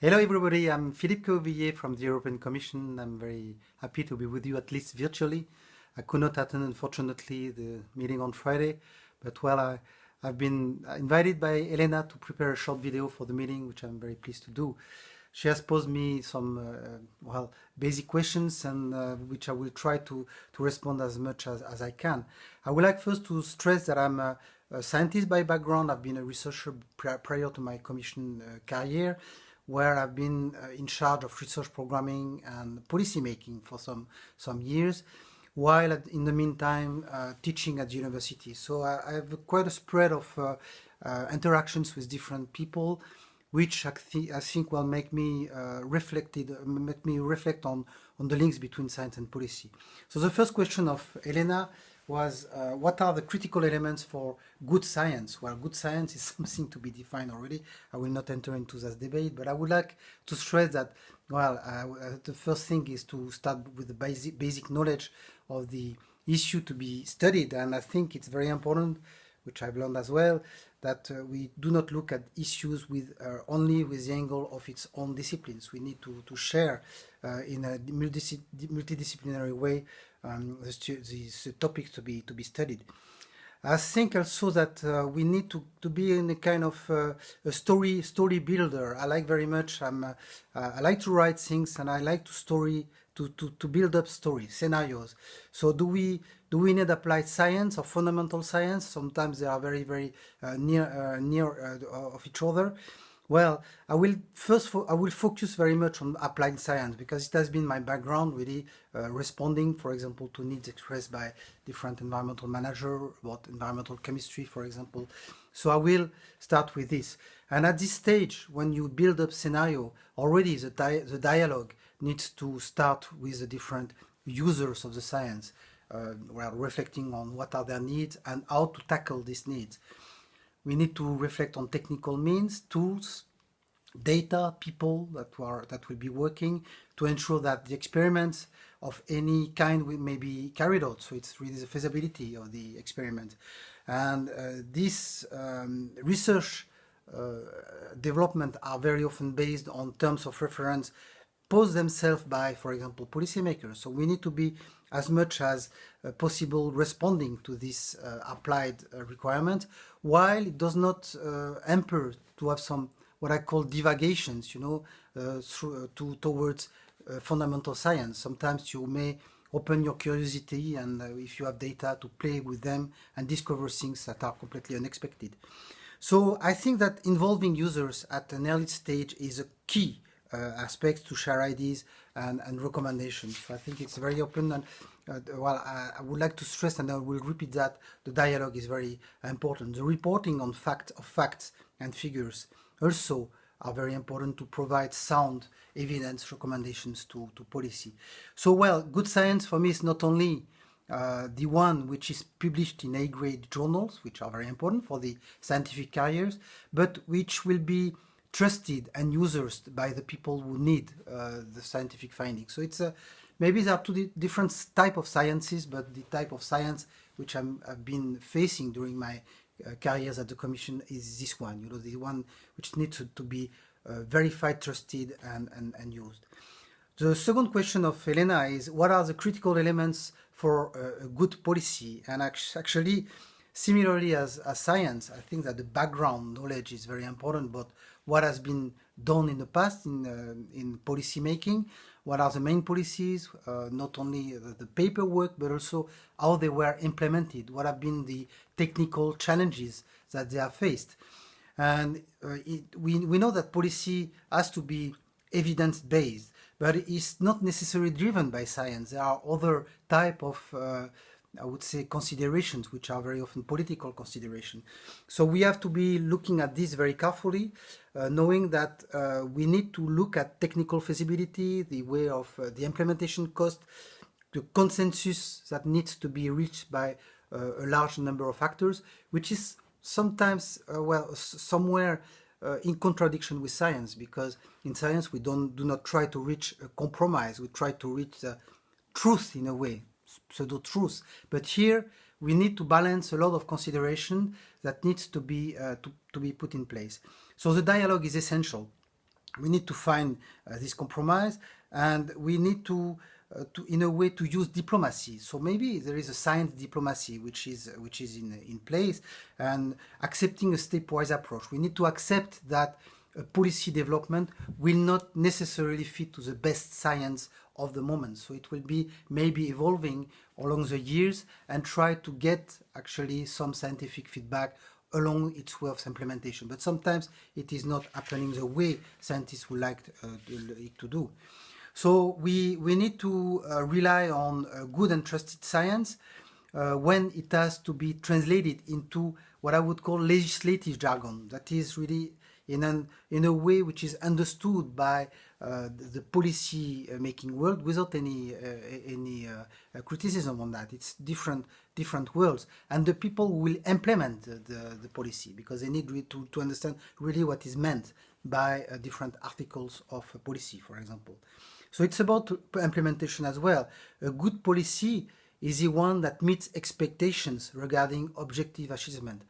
Hello everybody, I'm Philippe Quevauviller from the European Commission. I'm very happy to be with you, at least virtually. I could not attend, unfortunately, the meeting on Friday, but I've been invited by Elena to prepare a short video for the meeting, which I'm very pleased to do. She has posed me some basic questions, and which I will try to respond as much as I can. I would like first to stress that I'm a scientist by background. I've been a researcher prior to my commission career, where I've been in charge of research programming and policy making for some years, while in the meantime teaching at the university. So I have quite a spread of interactions with different people, which I think will make me reflect on the links between science and policy. So the first question of Elena was, what are the critical elements for good science? Well, good science is something to be defined already. I will not enter into this debate, but I would like to stress that, the first thing is to start with the basic knowledge of the issue to be studied. And I think it's very important, which I've learned as well, that we do not look at issues only with the angle of its own disciplines. We need to share in a multidisciplinary way the topics to be studied. I think also that we need to be in a kind of a story builder. I like very much. I like to write things, and I like to build up stories, scenarios. So do we need applied science or fundamental science? Sometimes they are very near of each other. Well, I will focus very much on applied science, because it has been my background, really responding, for example, to needs expressed by different environmental managers about environmental chemistry, for example. So I will start with this. And at this stage, when you build up scenario, already the dialogue needs to start with the different users of the science, while reflecting on what are their needs and how to tackle these needs. We need to reflect on technical means, tools, data, people that will be working to ensure that the experiments of any kind may be carried out. So it's really the feasibility of the experiment. And this research development are very often based on terms of reference posed themselves by, for example, policymakers. So we need to be as much as possible responding to this applied requirement, while it does not hamper to have some what I call divagations, towards fundamental science. Sometimes you may open your curiosity, and if you have data, to play with them and discover things that are completely unexpected. So I think that involving users at an early stage is a key aspect to share ideas and recommendations. So I think it's very open, and I would like to stress, and I will repeat that, the dialogue is very important. The reporting on facts and figures also are very important to provide sound evidence recommendations to policy. So, good science for me is not only the one which is published in A-grade journals, which are very important for the scientific careers, but which will be trusted and used by the people who need the scientific findings. So it's maybe there are two different type of sciences, but the type of science which I've been facing during my careers at the Commission is this one. The one which needs to be verified, trusted, and used. The second question of Elena is, what are the critical elements for a good policy? And actually, similarly as science, I think that the background knowledge is very important, but what has been done in the past in policy making, what are the main policies, not only the paperwork, but also how they were implemented, what have been the technical challenges that they have faced. And we know that policy has to be evidence-based, but it's not necessarily driven by science. There are other type of I would say considerations, which are very often political considerations. So we have to be looking at this very carefully, knowing that we need to look at technical feasibility, the way of the implementation cost, the consensus that needs to be reached by a large number of actors, which is sometimes, somewhere in contradiction with science, because in science we do not try to reach a compromise, we try to reach the truth in a way, pseudo-truth. But here we need to balance a lot of consideration that needs to be put in place. So the dialogue is essential. we need to find this compromise, and we need to in a way to use diplomacy. So maybe there is a science diplomacy which is in place, and accepting a stepwise approach. We need to accept that policy development will not necessarily fit to the best science of the moment. So it will be maybe evolving along the years and try to get actually some scientific feedback along its way of implementation. But sometimes it is not happening the way scientists would like it to do. So we need to rely on good and trusted science when it has to be translated into what I would call legislative jargon. That is really in a way which is understood by the policy making world without any criticism on that. It's different worlds, and the people who will implement the policy, because they need to understand really what is meant by different articles of policy, for example. So it's about implementation as well. A good policy is the one that meets expectations regarding objective achievement.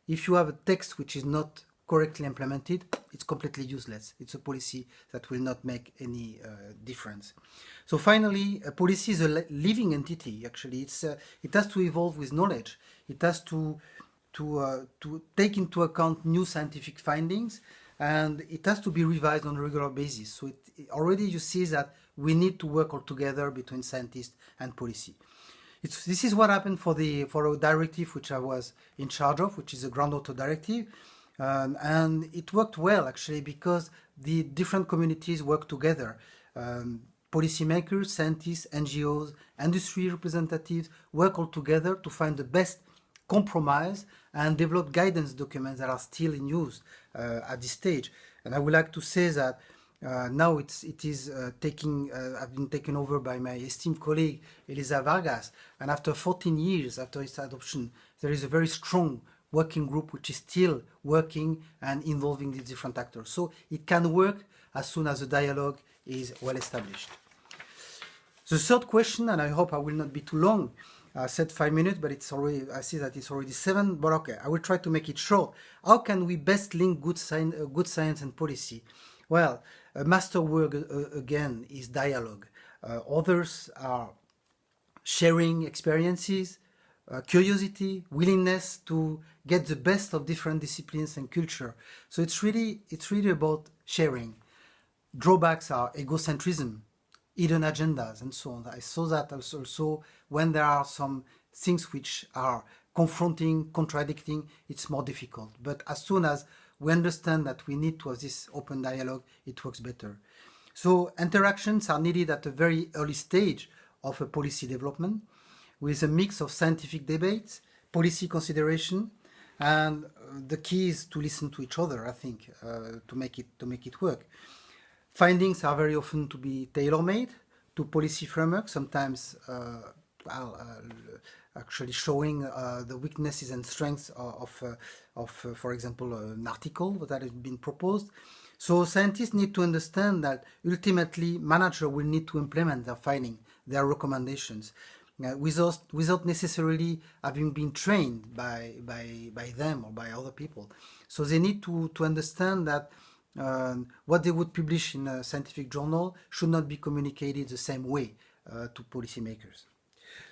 If you have a text which is not correctly implemented, it's completely useless. It's a policy that will not make any difference. So finally, a policy is a living entity. Actually, it has to evolve with knowledge. It has to take into account new scientific findings, and it has to be revised on a regular basis. So already you see that we need to work all together between scientists and policy. This is what happened for a directive which I was in charge of, which is a groundwater directive. And it worked well, actually, because the different communities work together. Policymakers, scientists, NGOs, industry representatives work all together to find the best compromise and develop guidance documents that are still in use at this stage. And I would like to say that now it is I've been taken over by my esteemed colleague Elisa Vargas, and after 14 years after its adoption, there is a very strong working group which is still working and involving these different actors. So it can work as soon as the dialogue is well established. The third question, and I hope I will not be too long, I said 5 minutes, but I see that it's already 7, but okay, I will try to make it short. How can we best link good science and policy? Well, a master word again is dialogue. Others are sharing experiences, curiosity, willingness to get the best of different disciplines and culture. So it's really about sharing. Drawbacks are egocentrism, hidden agendas, and so on. I saw that also when there are some things which are confronting, contradicting, it's more difficult. But as soon as we understand that we need to have this open dialogue, it works better. So interactions are needed at a very early stage of a policy development, with a mix of scientific debates, policy consideration, and the key is to listen to each other, I think, to make it work. Findings are very often to be tailor-made to policy framework, sometimes actually showing the weaknesses and strengths of for example, an article that has been proposed. So scientists need to understand that ultimately managers will need to implement their findings, their recommendations, without necessarily having been trained by them or by other people. So they need to understand that what they would publish in a scientific journal should not be communicated the same way to policymakers.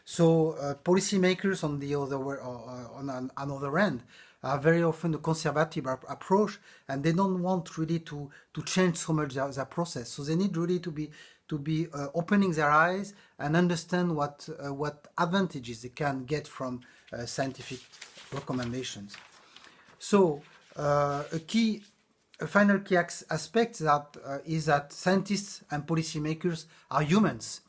So policymakers on the other end are very often a conservative approach, and they don't want really to change so much their process. So they need really to be opening their eyes and understand what advantages they can get from scientific recommendations. So a final key aspect is that scientists and policymakers are humans,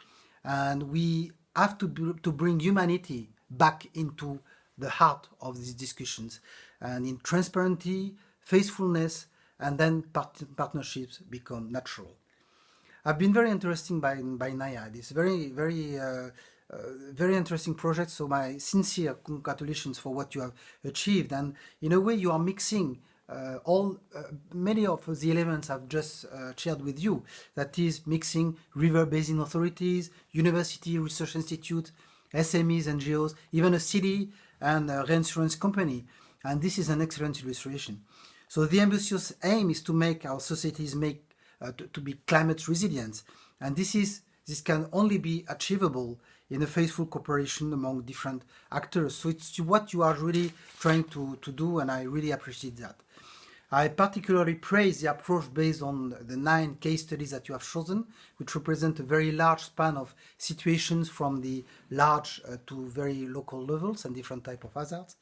and we have to bring humanity back into the heart of these discussions, and in transparency, faithfulness, and then partnerships become natural. I've been very interested by NIAID. It's very interesting project, so my sincere congratulations for what you have achieved. And in a way, you are mixing many of the elements I've just shared with you. That is mixing river basin authorities, university, research institutes, SMEs, NGOs, even a city and a reinsurance company. And this is an excellent illustration. So the ambitious aim is to make our societies to be climate resilient. And this can only be achievable in a faithful cooperation among different actors. So it's what you are really trying to do, and I really appreciate that. I particularly praise the approach based on the 9 case studies that you have chosen, which represent a very large span of situations from the large to very local levels and different type of hazards.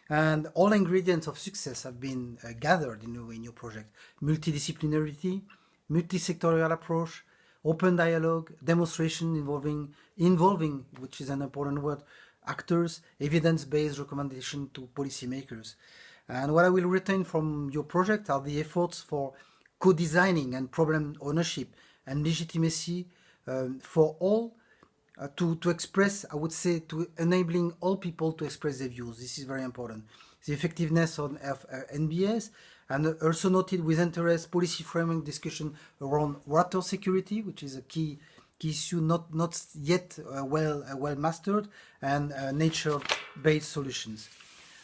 And all ingredients of success have been gathered in your project. Multidisciplinarity, multi-sectorial approach, open dialogue, demonstration involving, which is an important word, actors, evidence-based recommendation to policymakers. And what I will retain from your project are the efforts for co-designing and problem ownership and legitimacy for all to express, I would say, to enabling all people to express their views. This is very important. The effectiveness of NBS, and also noted with interest policy framing discussion around water security, which is a key issue not yet well mastered, and nature-based solutions.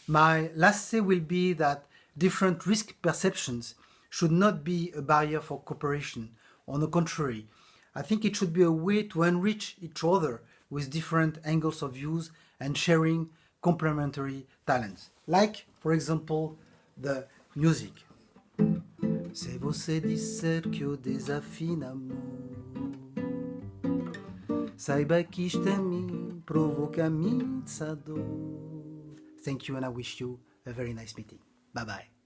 My last say will be that different risk perceptions should not be a barrier for cooperation. On the contrary, I think it should be a way to enrich each other with different angles of views and sharing complementary talents. Like, for example, the music. Se você disser que o desafina amor, saiba que isto a mim provoca-me essa dor. Thank you, and I wish you a very nice meeting. Bye-bye.